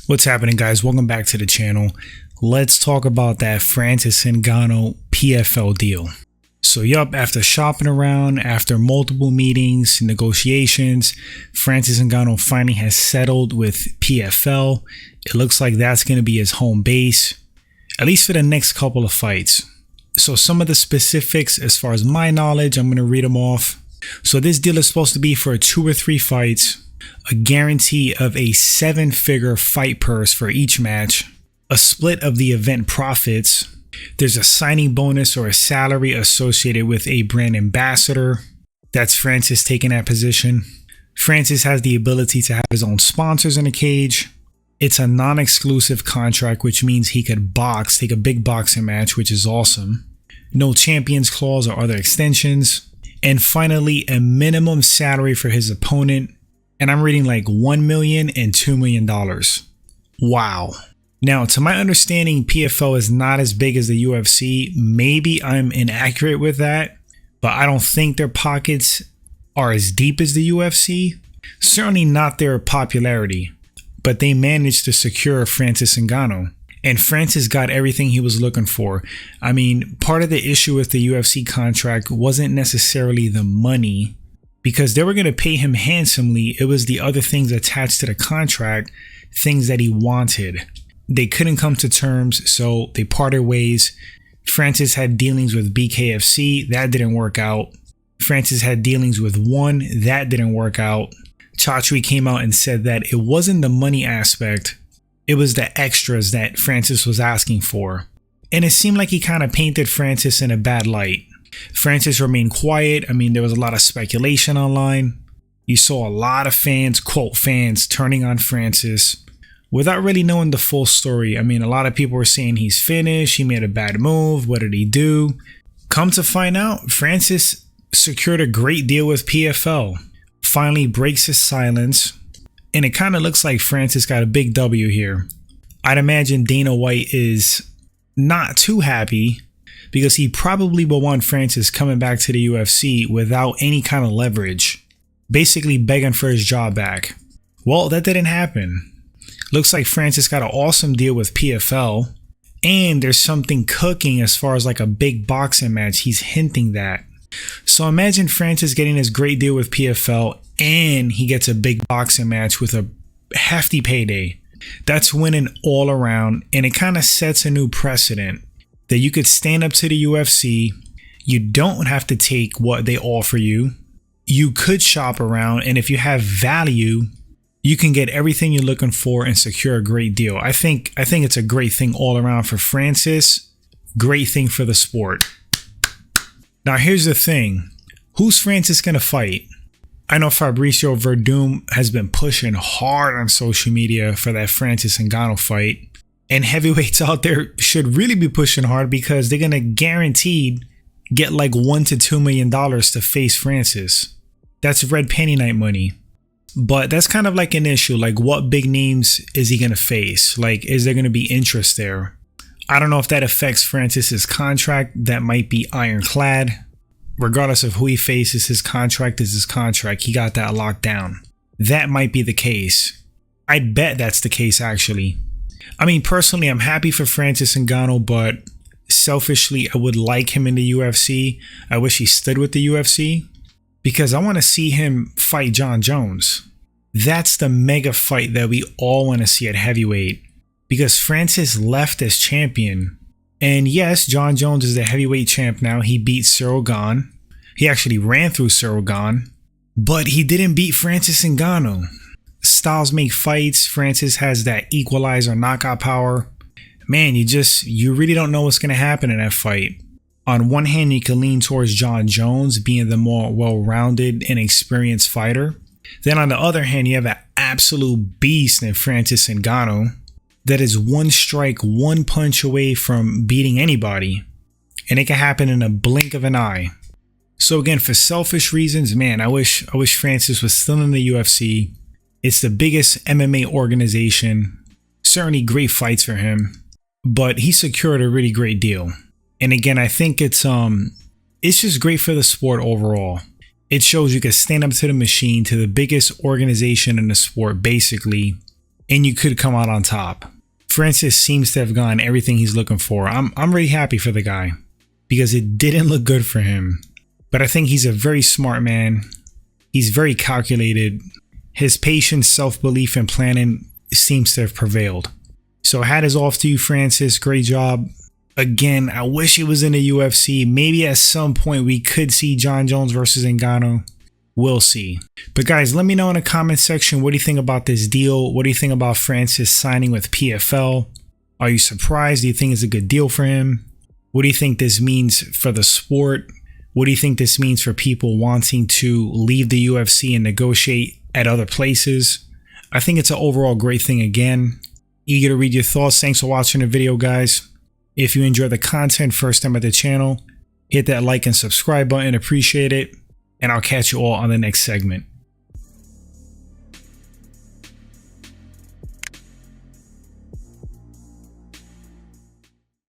What's happening, guys? Welcome back to the channel. Let's talk about that Francis Ngannou PFL deal. So yup, after shopping around, after multiple meetings, negotiations, Francis Ngannou finally has settled with PFL. It looks like that's going to be his home base, at least for the next couple of fights. So some of the specifics as far as my knowledge, I'm going to read them off. So this deal is supposed to be for 2 or 3 fights, a guarantee of a 7-figure fight purse for each match, a split of the event profits. There's a signing bonus or a salary associated with a brand ambassador. That's Francis taking that position. Francis has the ability to have his own sponsors in the cage. It's a non-exclusive contract, which means he could take a big boxing match, which is awesome. No champions clause or other extensions. And finally, a minimum salary for his opponent. And I'm reading like $1 million and $2 million. Wow. Now, to my understanding, PFL is not as big as the UFC. Maybe I'm inaccurate with that, but I don't think their pockets are as deep as the UFC. Certainly not their popularity, but they managed to secure Francis Ngannou. And Francis got everything he was looking for. I mean, part of the issue with the UFC contract wasn't necessarily the money, because they were going to pay him handsomely. It was the other things attached to the contract, things that he wanted. They couldn't come to terms, so they parted ways. Francis had dealings with BKFC. That didn't work out. Francis had dealings with One. That didn't work out. Chatri came out and said that it wasn't the money aspect. It was the extras that Francis was asking for. And it seemed like he kind of painted Francis in a bad light. Francis remained quiet. I mean, there was a lot of speculation online. You saw a lot of fans, quote fans, turning on Francis without really knowing the full story. I mean, a lot of people were saying he's finished, he made a bad move, what did he do? Come to find out, Francis secured a great deal with PFL. Finally breaks his silence. And it kind of looks like Francis got a big W here. I'd imagine Dana White is not too happy, because he probably will want Francis coming back to the UFC without any kind of leverage, basically begging for his job back. Well, that didn't happen. Looks like Francis got an awesome deal with PFL, and there's something cooking as far as like a big boxing match. He's hinting that. So imagine Francis getting this great deal with PFL and he gets a big boxing match with a hefty payday. That's winning all around, and it kind of sets a new precedent that you could stand up to the UFC. You don't have to take what they offer you. You could shop around, and if you have value, you can get everything you're looking for and secure a great deal. I think it's a great thing all around for Francis. Great thing for the sport. Now here's the thing. Who's Francis gonna fight? I know Fabricio Verdum has been pushing hard on social media for that Francis Ngannou fight. And heavyweights out there should really be pushing hard, because they're gonna guaranteed get like $1 to $2 million to face Francis. That's red penny night money. But that's kind of like an issue. Like, what big names is he gonna face? Like, is there gonna be interest there? I don't know if that affects Francis's contract. That might be ironclad. Regardless of who he faces, his contract is his contract. He got that locked down. That might be the case. I'd bet that's the case, actually. I mean, personally, I'm happy for Francis Ngannou, but selfishly, I would like him in the UFC. I wish he stood with the UFC, because I want to see him fight John Jones. That's the mega fight that we all want to see at heavyweight, because Francis left as champion. And yes, John Jones is the heavyweight champ now. He beat Cyril Gane. He actually ran through Cyril Gane, but he didn't beat Francis Ngannou. Styles make fights. Francis has that equalizer knockout power. Man, you really don't know what's going to happen in that fight. On one hand, you can lean towards John Jones being the more well-rounded and experienced fighter. Then on the other hand, you have an absolute beast in Francis Ngannou that is one strike, one punch away from beating anybody. And it can happen in a blink of an eye. So again, for selfish reasons, man, I wish Francis was still in the UFC. It's the biggest MMA organization. Certainly great fights for him, but he secured a really great deal. And again, I think it's just great for the sport overall. It shows you can stand up to the machine, to the biggest organization in the sport, basically, and you could come out on top. Francis seems to have gotten everything he's looking for. I'm really happy for the guy because it didn't look good for him. But I think he's a very smart man. He's very calculated. His patience, self-belief, and planning seems to have prevailed. So hat is off to you, Francis. Great job. Again, I wish it was in the UFC. Maybe at some point we could see Jon Jones versus Ngannou. We'll see. But guys, let me know in the comment section, what do you think about this deal? What do you think about Francis signing with PFL? Are you surprised? Do you think it's a good deal for him? What do you think this means for the sport? What do you think this means for people wanting to leave the UFC and negotiate at other places? I think it's an overall great thing again. Eager to read your thoughts. Thanks for watching the video, guys. If you enjoy the content, first time at the channel, hit that like and subscribe button. Appreciate it. And I'll catch you all on the next segment.